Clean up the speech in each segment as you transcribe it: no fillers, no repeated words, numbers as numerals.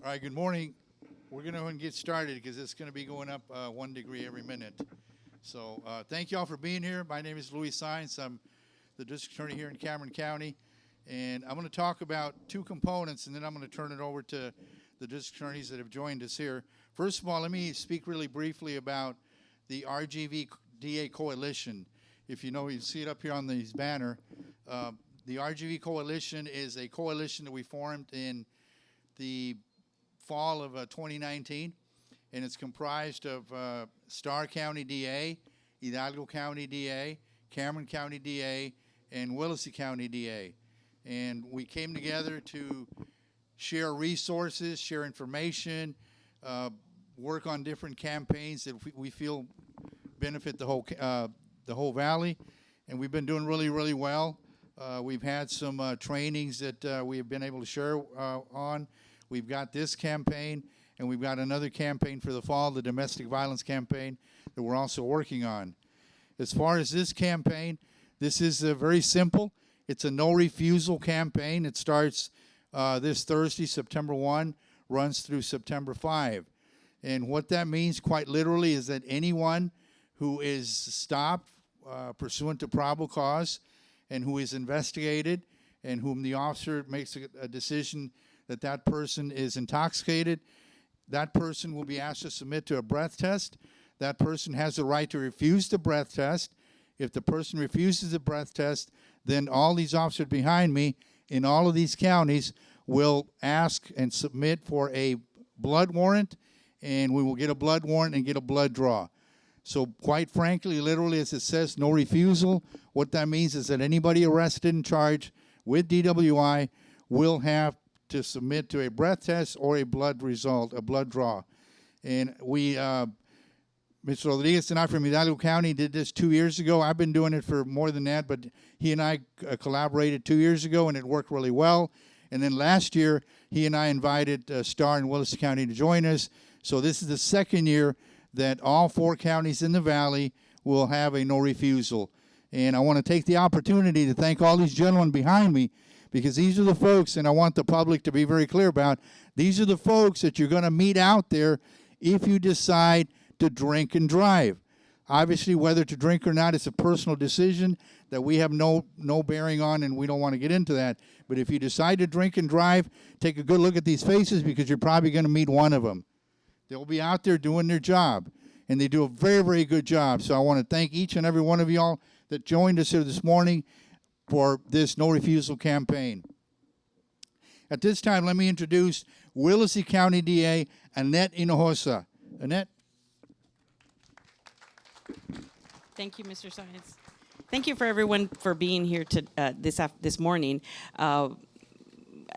All right, good morning. We're going to get started because it's going to be going up 1 degree every minute. So thank you all for being here. My name is Saenz. I'm the district attorney here in Cameron County. And I'm going to talk about two components, and then I'm going to turn it over to the district attorneys that have joined us here. First of all, let me speak really briefly about the RGV Coalition. If you know, you see it up here on this banner. The RGV Coalition is a coalition that we formed in the fall of 2019, and it's comprised of Starr County DA, Hidalgo County DA, Cameron County DA, and Willacy County DA. And we came together to share resources, share information, work on different campaigns that we feel benefit the whole valley. And we've been doing really, really well. We've had some trainings that we have been able to share on. We've got this campaign, and we've got another campaign for the fall, the domestic violence campaign, that we're also working on. As far as this campaign, this is very simple. It's a no refusal campaign. It starts this Thursday, September 1, runs through September 5. And what that means, quite literally, is that anyone who is stopped pursuant to probable cause and who is investigated and whom the officer makes a decision that that person is intoxicated, that person will be asked to submit to a breath test. That person has the right to refuse the breath test. If the person refuses the breath test, then all these officers behind me in all of these counties will ask and submit for a blood warrant, and we will get a blood warrant and get a blood draw. So quite frankly, literally, as it says, no refusal, what that means is that anybody arrested and charged with DWI will have to submit to a breath test or a blood result, a blood draw. And we, Mr. Rodriguez and I from Hidalgo County did this 2 years ago. I've been doing it for more than that, but he and I collaborated 2 years ago, and it worked really well. And then last year, he and I invited Starr and Willacy County to join us. So this is the second year that all 4 counties in the valley will have a no refusal. And I want to take the opportunity to thank all these gentlemen behind me, because these are the folks, and I want the public to be very clear about, these are the folks that you're going to meet out there if you decide to drink and drive. Obviously, whether to drink or not is a personal decision that we have no bearing on, and we don't want to get into that. But if you decide to drink and drive, take a good look at these faces, because you're probably going to meet one of them. They'll be out there doing their job, and they do a very, very good job. So I want to thank each and every one of y'all that joined us here this morning for this no refusal campaign. At this time, let me introduce Willacy County DA Annette Hinojosa. Annette. Thank you, Mr. Saenz. Thank you for everyone for being here this morning. I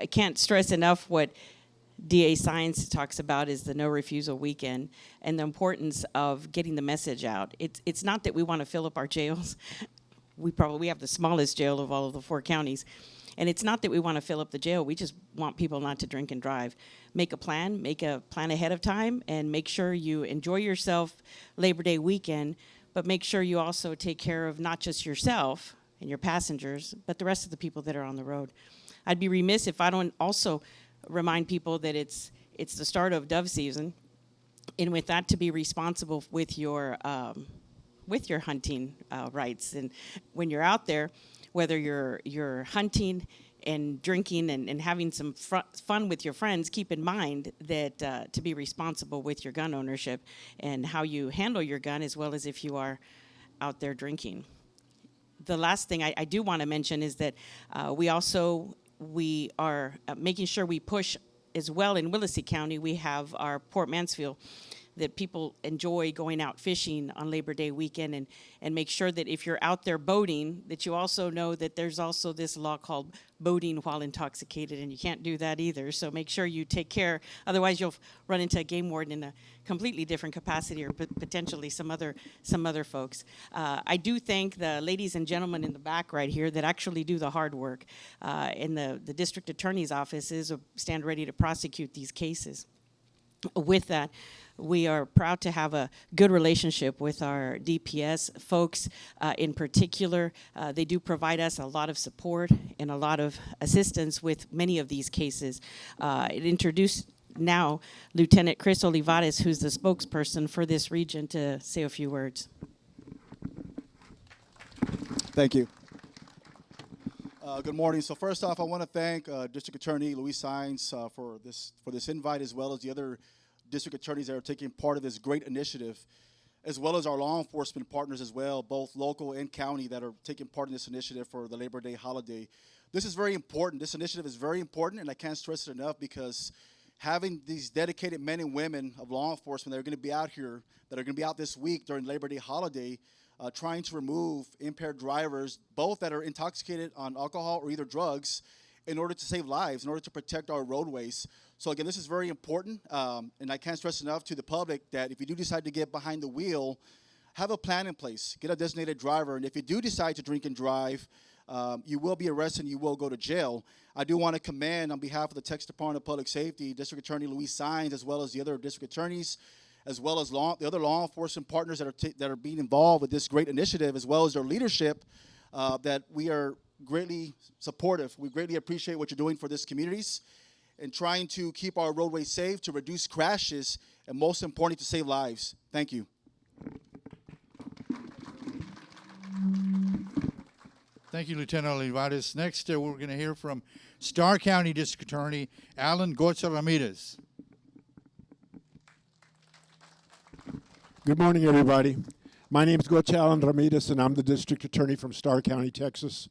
can't stress enough what DA Saenz talks about is the no refusal weekend and the importance of getting the message out. It's not that we want to fill up our jails. We have the smallest jail of all of the 4 counties. And it's not that we want to fill up the jail. We just want people not to drink and drive. Make a plan ahead of time, and make sure you enjoy yourself Labor Day weekend, but make sure you also take care of not just yourself and your passengers, but the rest of the people that are on the road. I'd be remiss if I don't also remind people that it's the start of dove season, and with that, to be responsible with your hunting rights. And when you're out there, whether you're hunting and drinking and having some fun with your friends, keep in mind that to be responsible with your gun ownership and how you handle your gun, as well as if you are out there drinking. The last thing I do want to mention is that we are making sure we push as well in Willacy County. We have our Port Mansfield, that people enjoy going out fishing on Labor Day weekend, and make sure that if you're out there boating, that you also know that there's also this law called boating while intoxicated, and you can't do that either. So make sure you take care. Otherwise, you'll run into a game warden in a completely different capacity, or potentially some other folks. I do thank the ladies and gentlemen in the back right here that actually do the hard work. And the district attorney's offices stand ready to prosecute these cases. With that, we are proud to have a good relationship with our DPS folks. In particular, they do provide us a lot of support and a lot of assistance with many of these cases. It now Lieutenant Chris Olivares, who's the spokesperson for this region, to say a few words. Thank you. Good morning. So first off, I want to thank District Attorney Luis Saenz for this invite, as well as the other district attorneys that are taking part of this great initiative, as well as our law enforcement partners as well, both local and county, that are taking part in this initiative for the Labor Day holiday. This is very important. This initiative is very important, and I can't stress it enough, because having these dedicated men and women of law enforcement that are going to be out here, that are going to be out this week during Labor Day holiday, trying to remove impaired drivers, both that are intoxicated on alcohol or either drugs, in order to save lives, in order to protect our roadways. So again, this is very important, and I can't stress enough to the public that if you do decide to get behind the wheel, have a plan in place. Get a designated driver, and if you do decide to drink and drive, you will be arrested and you will go to jail. I do want to commend, on behalf of the Texas Department of Public Safety, District Attorney Luis Saenz, as well as the other district attorneys, as well as the other law enforcement partners that are being involved with this great initiative, as well as their leadership, that we are greatly supportive. We greatly appreciate what you're doing for these communities and trying to keep our roadways safe, to reduce crashes, and most importantly, to save lives. Thank you. Thank you, Lieutenant Olivares. Next, we're going to hear from Starr County District Attorney Alan Gocha Ramirez. Good morning, everybody. My name is Gocha Alan Ramirez, and I'm the District Attorney from Starr County, Texas.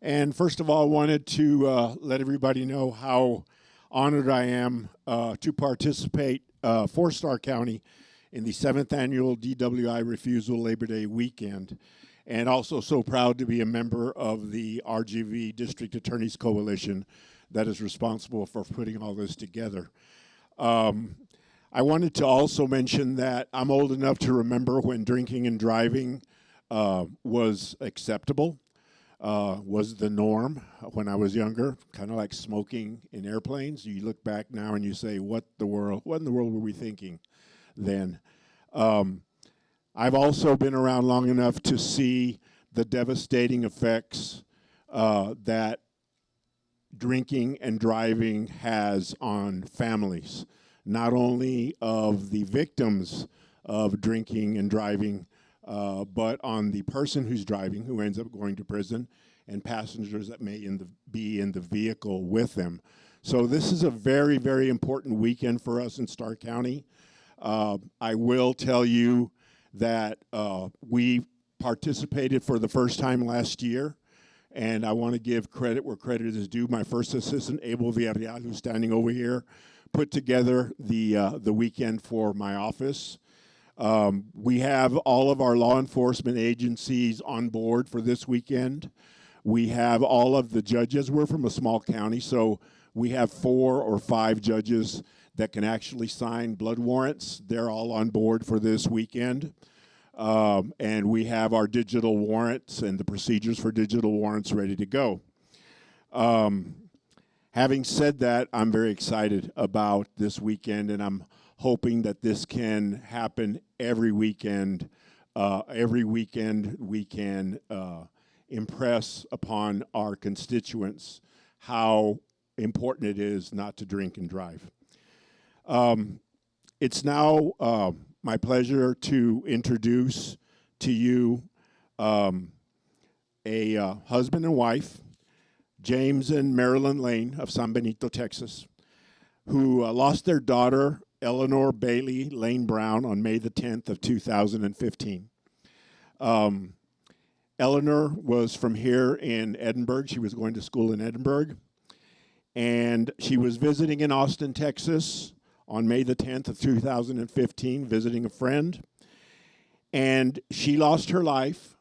And first of all, I wanted to let everybody know how honored I am to participate for Starr County in the 7th Annual DWI Refusal Labor Day weekend, and also so proud to be a member of the RGV District Attorneys Coalition that is responsible for putting all this together. I wanted to also mention that I'm old enough to remember when drinking and driving was acceptable, was the norm when I was younger, kind of like smoking in airplanes. You look back now and you say, what in the world were we thinking then? I've also been around long enough to see the devastating effects that drinking and driving has on families, not only of the victims of drinking and driving, but on the person who's driving, who ends up going to prison, and passengers that may be in the vehicle with them. So this is a very, very important weekend for us in Starr County. I will tell you that we participated for the first time last year, and I want to give credit where credit is due. My first assistant, Abel Villarreal, who's standing over here, put together the weekend for my office. We have all of our law enforcement agencies on board for this weekend. We have all of the judges. We're from a small county, so we have 4 or 5 judges that can actually sign blood warrants. They're all on board for this weekend. And we have our digital warrants and the procedures for digital warrants ready to go. Having said that, I'm very excited about this weekend, and I'm hoping that this can happen every weekend. Every weekend we can impress upon our constituents how important it is not to drink and drive. It's now my pleasure to introduce to you a husband and wife, James and Marilyn Lane of San Benito, Texas, who lost their daughter, Eleanor Bailey Lane Brown, on May the 10th of 2015. Eleanor was from here in Edinburgh. She was going to school in Edinburgh. And she was visiting in Austin, Texas on May the 10th of 2015, visiting a friend. And she lost her life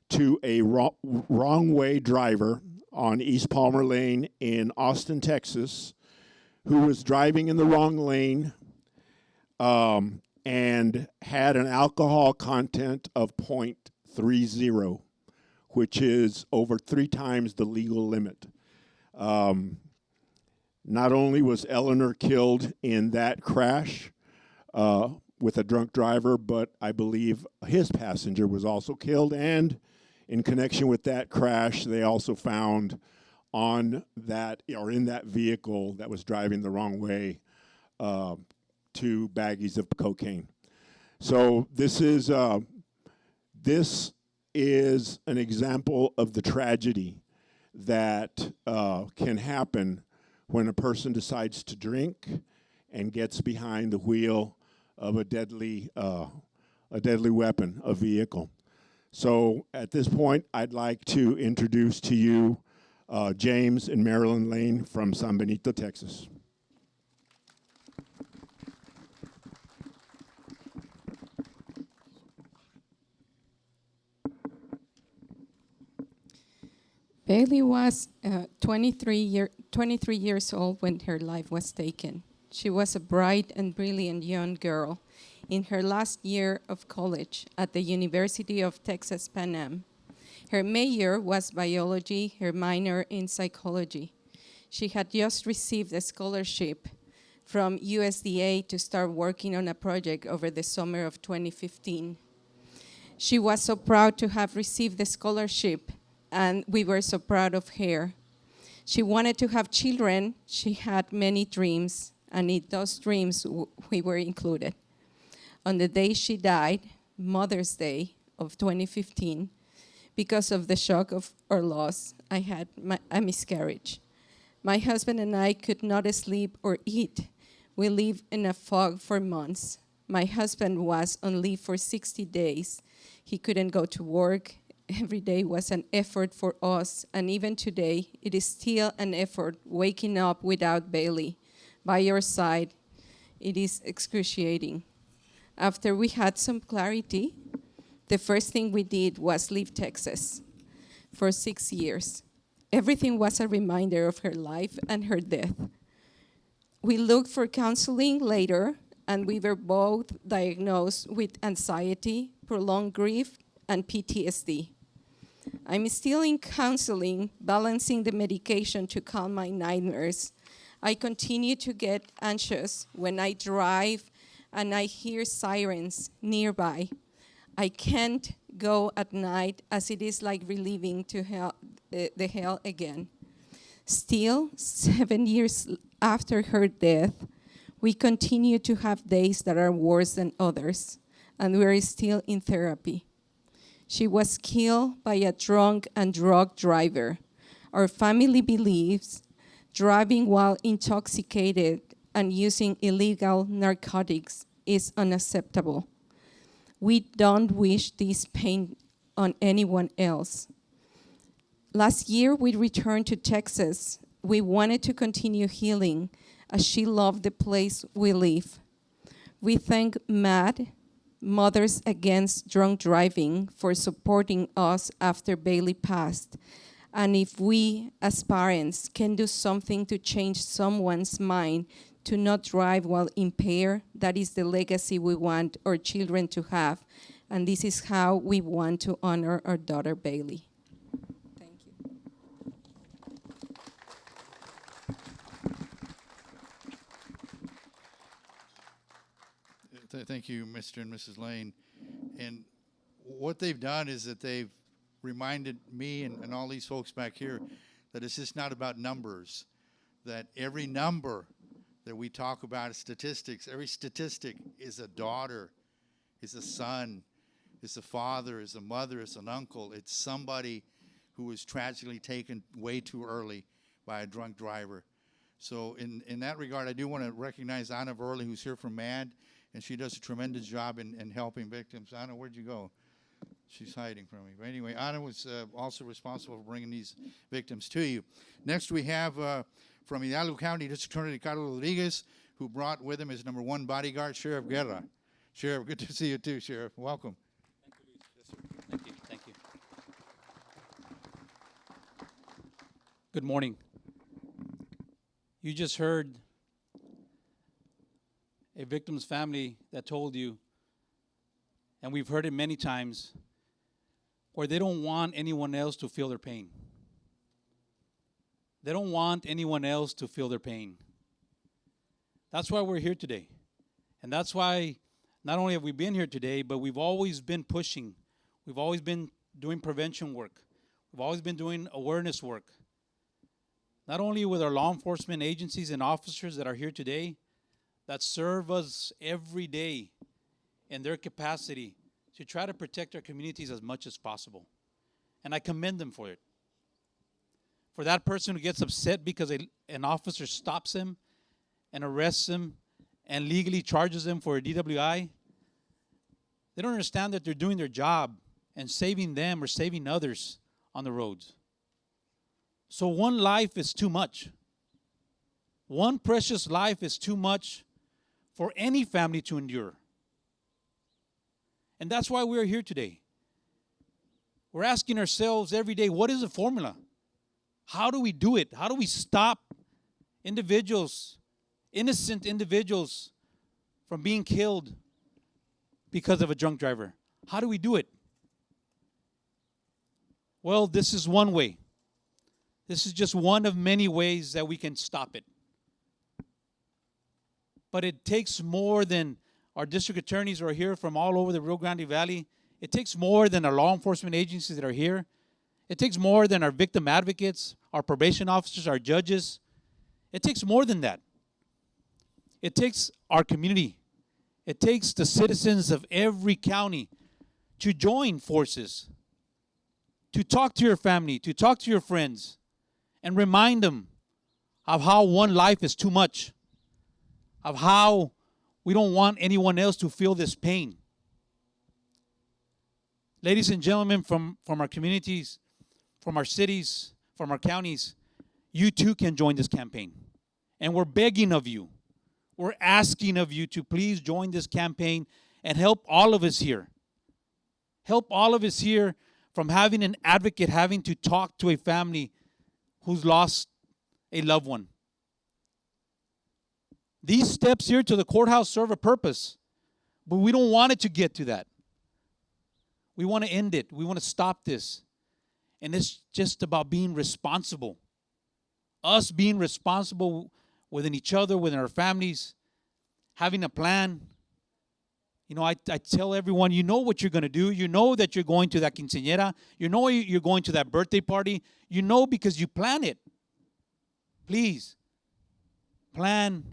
to a wrong-way driver on East Palmer Lane in Austin, Texas, who was driving in the wrong lane and had an alcohol content of 0.30, which is over 3 times the legal limit. Not only was Eleanor killed in that crash with a drunk driver, but I believe his passenger was also killed, and in connection with that crash, they also found on that, or in that vehicle that was driving the wrong way, 2 baggies of cocaine. So this is an example of the tragedy that can happen when a person decides to drink and gets behind the wheel of a deadly weapon, a vehicle. So at this point, I'd like to introduce to you James and Marilyn Lane from San Benito, Texas. Bailey was 23 years old when her life was taken. She was a bright and brilliant young girl in her last year of college at the University of Texas Pan Am. Her major was biology, her minor in psychology. She had just received a scholarship from USDA to start working on a project over the summer of 2015. She was so proud to have received the scholarship, and we were so proud of her. She wanted to have children. She had many dreams, and in those dreams, we were included. On the day she died, Mother's Day of 2015, because of the shock of our loss, I had a miscarriage. My husband and I could not sleep or eat. We lived in a fog for months. My husband was on leave for 60 days. He couldn't go to work. Every day was an effort for us, and even today, it is still an effort waking up without Bailey by your side. It is excruciating. After we had some clarity, the first thing we did was leave Texas for 6 years. Everything was a reminder of her life and her death. We looked for counseling later, and we were both diagnosed with anxiety, prolonged grief, and PTSD. I'm still in counseling, balancing the medication to calm my nightmares. I continue to get anxious when I drive and I hear sirens nearby. I can't go at night as it is like reliving to hell, the hell again. Still, 7 years after her death, we continue to have days that are worse than others, and we're still in therapy. She was killed by a drunk and drug driver. Our family believes driving while intoxicated and using illegal narcotics is unacceptable. We don't wish this pain on anyone else. Last year, we returned to Texas. We wanted to continue healing as she loved the place we live. We thank MAD, Mothers Against Drunk Driving, for supporting us after Bailey passed. And if we, as parents, can do something to change someone's mind to not drive while impaired, that is the legacy we want our children to have. And this is how we want to honor our daughter, Bailey. Thank you. Thank you, Mr. and Mrs. Lane. And what they've done is that they've reminded me and all these folks back here that it's just not about numbers, that every number that we talk about is statistics. Every statistic is a daughter, is a son, is a father, is a mother, is an uncle. It's somebody who was tragically taken way too early by a drunk driver. So in that regard, I do want to recognize Anna Verley, who's here from MAD, and she does a tremendous job in helping victims. Anna, where'd you go? She's hiding from me. But anyway, Anna was also responsible for bringing these victims to you. Next, we have from Hidalgo County District Attorney Ricardo Rodriguez, who brought with him his #1 bodyguard, Sheriff Guerra. Sheriff, good to see you too, Sheriff. Welcome. Thank you, Luis. Yes, sir. Thank you. Thank you. Good morning. You just heard a victim's family that told you, and we've heard it many times, where they don't want anyone else to feel their pain. They don't want anyone else to feel their pain. That's why we're here today. And that's why not only have we been here today, but we've always been pushing. We've always been doing prevention work. We've always been doing awareness work. Not only with our law enforcement agencies and officers that are here today, that serve us every day in their capacity to try to protect our communities as much as possible. And I commend them for it. For that person who gets upset because an officer stops him and arrests him and legally charges them for a DWI, they don't understand that they're doing their job and saving them or saving others on the roads. So one life is too much. One precious life is too much for any family to endure. And that's why we're here today. We're asking ourselves every day, what is the formula? How do we do it? How do we stop individuals, innocent individuals, from being killed because of a drunk driver? How do we do it? Well, this is one way. This is just one of many ways that we can stop it. But it takes more than our district attorneys who are here from all over the Rio Grande Valley. It takes more than our law enforcement agencies that are here. It takes more than our victim advocates, our probation officers, our judges. It takes more than that. It takes our community. It takes the citizens of every county to join forces, to talk to your family, to talk to your friends, and remind them of how one life is too much, of how we don't want anyone else to feel this pain. Ladies and gentlemen, from our communities, from our cities, from our counties, you too can join this campaign. And we're begging of you, we're asking of you to please join this campaign and help all of us here. Help all of us here from having an advocate, having to talk to a family who's lost a loved one. These steps here to the courthouse serve a purpose, but we don't want it to get to that. We want to end it. We want to stop this. And it's just about being responsible. Us being responsible within each other, within our families, having a plan. You know, I tell everyone, you know what you're going to do. You know that you're going to that quinceañera. You know you're going to that birthday party. You know because you plan it. Please, plan,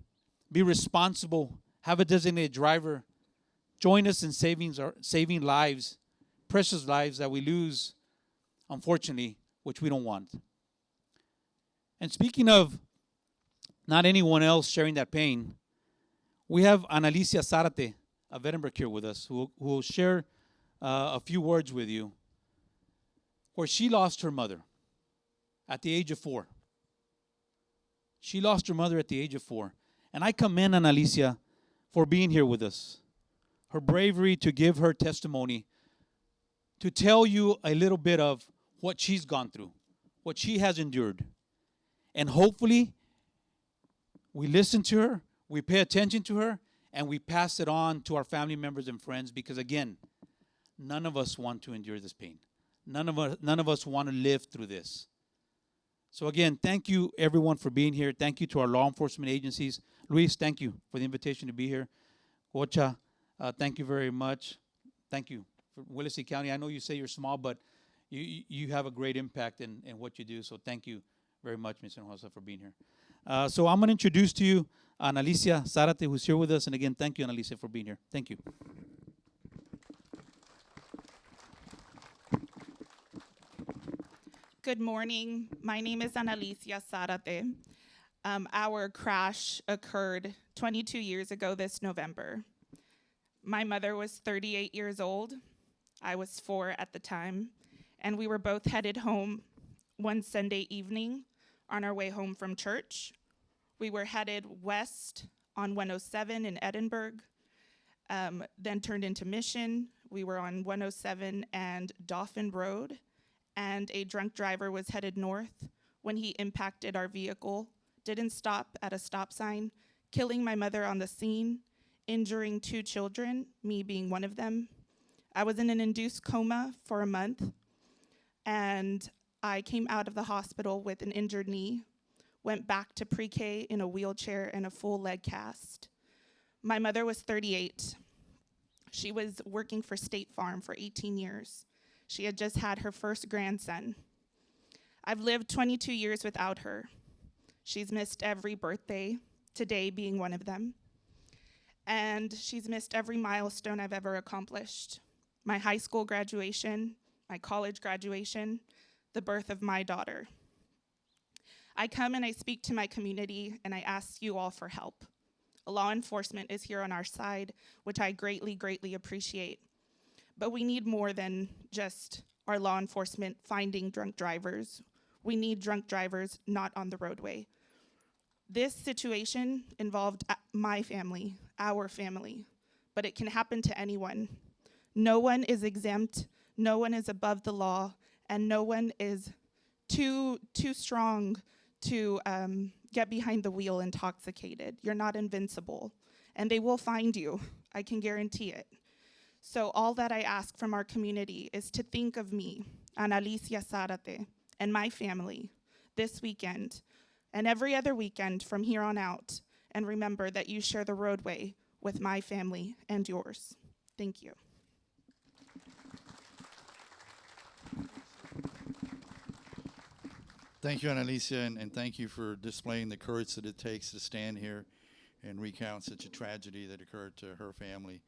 be responsible, have a designated driver. Join us in saving lives, precious lives that we lose, unfortunately, which we don't want. And speaking of not anyone else sharing that pain, we have Analicia Zarate of Edinburgh here with us, who will share a few words with you, where she lost her mother at the age of 4. She lost her mother at the age of 4. And I commend Analicia for being here with us, her bravery to give her testimony, to tell you a little bit of what she's gone through, what she has endured. And hopefully, we listen to her, we pay attention to her, and we pass it on to our family members and friends, because again, none of us want to endure this pain. None of us want to live through this. So again, thank you everyone for being here. Thank you to our law enforcement agencies. Luis, thank you for the invitation to be here. Ocha, thank you very much. Thank you for Willacy County. I know you say you're small, but you have a great impact in what you do. So thank you very much, Ms. Hinojosa, for being here. So I'm going to introduce to you Analicia Zarate, who's here with us. And again, thank you, Analicia, for being here. Thank you. Good morning. My name is Analicia Zarate. Our crash occurred 22 years ago this November. My mother was 38 years old. I was 4 at the time, and we were both headed home one Sunday evening on our way home from church. We were headed west on 107 in Edinburgh, then turned into Mission. We were on 107 and Dauphin Road, and a drunk driver was headed north when he impacted our vehicle, didn't stop at a stop sign, killing my mother on the scene, injuring 2 children, me being one of them. I was in an induced coma for a month, and I came out of the hospital with an injured knee, went back to pre-K in a wheelchair and a full leg cast. My mother was 38. She was working for State Farm for 18 years. She had just had her first grandson. I've lived 22 years without her. She's missed every birthday, today being one of them. and she's missed every milestone I've ever accomplished. My high school graduation, my college graduation, the birth of my daughter. I come and I speak to my community, and I ask you all for help. Law enforcement is here on our side, which I greatly, greatly appreciate. But we need more than just our law enforcement finding drunk drivers. We need drunk drivers not on the roadway. This situation involved my family, our family, but it can happen to anyone. No one is exempt, no one is above the law, and no one is too strong to get behind the wheel intoxicated. You're not invincible, and they will find you. I can guarantee it. So all that I ask from our community is to think of me, Analicia Zarate, and my family this weekend and every other weekend from here on out, and remember that you share the roadway with my family and yours. Thank you. Thank you, Analicia, and thank you for displaying the courage that it takes to stand here and recount such a tragedy that occurred to her family.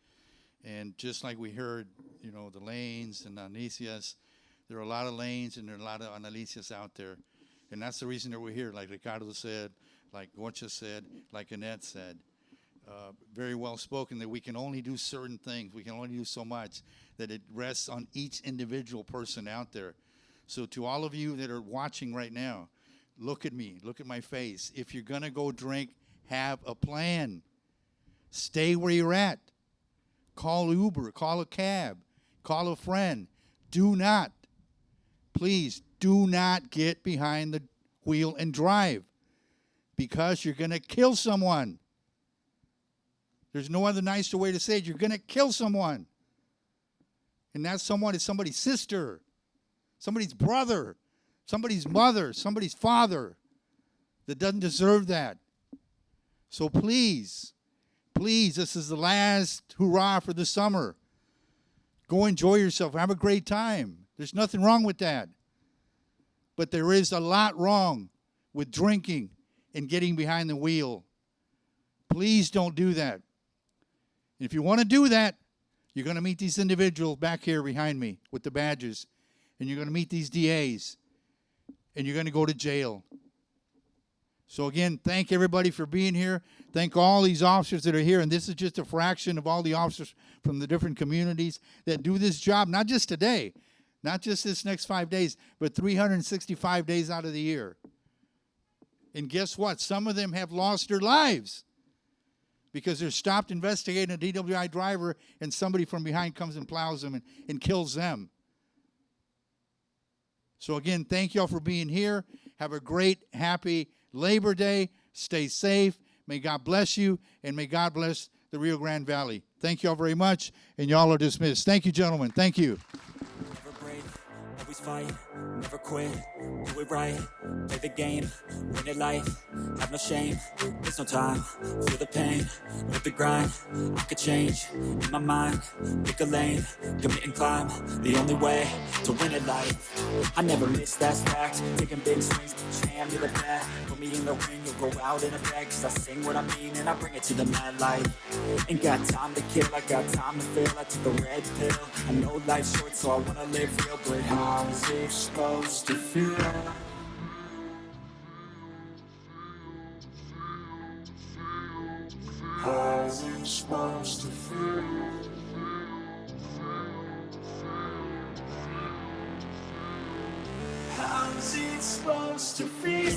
And just like we heard, you know, the lanes and Analicias, there are a lot of lanes and there are a lot of Analicias out there. And that's the reason that we're here, like Ricardo said, like Gocha said, like Annette said. Very well spoken, that we can only do certain things. We can only do so much, that it rests on each individual person out there. So to all of you that are watching right now, look at me, look at my face. If you're going to go drink, have a plan. Stay where you're at. Call Uber, call a cab, call a friend. Do not, please, do not get behind the wheel and drive, because you're going to kill someone. There's no other nicer way to say it. You're going to kill someone. And that someone is somebody's sister, somebody's brother, somebody's mother, somebody's father that doesn't deserve that. So please, please, this is the last hurrah for the summer. Go enjoy yourself. Have a great time. There's nothing wrong with that. But there is a lot wrong with drinking and getting behind the wheel. Please don't do that. And if you want to do that, you're going to meet these individuals back here behind me with the badges. And you're going to meet these DAs. And you're going to go to jail. So again, thank everybody for being here. Thank all these officers that are here. And this is just a fraction of all the officers from the different communities that do this job, not just today, not just this next 5 days, but 365 days out of the year. And guess what? Some of them have lost their lives because they're stopped investigating a DWI driver and somebody from behind comes and plows them and kills them. So again, thank you all for being here. Have a great, happy Labor Day. Stay safe. May God bless you, and may God bless the Rio Grande Valley. Thank you all very much, and y'all are dismissed. Thank you, gentlemen. Thank you. Never break, always fight, never quit, do it right, play the game, win it life, have no shame, there's no time, feel the pain, live the grind, I could change, in my mind, pick a lane, commit and climb, the only way to win it life, I never miss, that's fact, taking big swings, hand me the bat, put me in the ring, you'll go out in a bag, cause I sing what I mean and I bring it to the mad light, ain't got time to kill, I got time to feel, I took the red pill, I know life's short so I wanna live real, but how's it supposed to feel? How's it supposed to feel? How's it supposed to feel?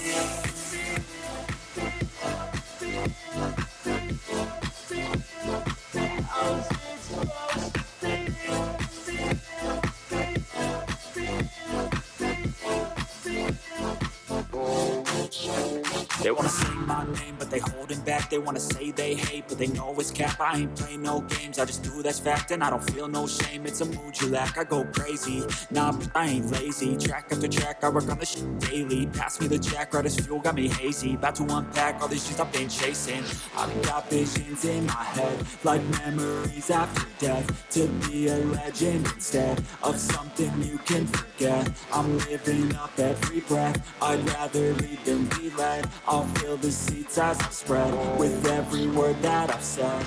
They wanna say my name, but they holding back. They wanna say they hate, but they know it's cap. I ain't play no games, I just do that's fact. And I don't feel no shame, it's a mood you lack. I go crazy, nah, but I ain't lazy. Track after track, I work on this shit daily. Pass me the jack, right as fuel, got me hazy. About to unpack all these shit I've been chasing. I've got visions in my head, like memories after death. To be a legend instead of something you can forget. I'm living up every breath, I'd rather lead than be led. I'll feel the seeds as I spread with every word that I've said.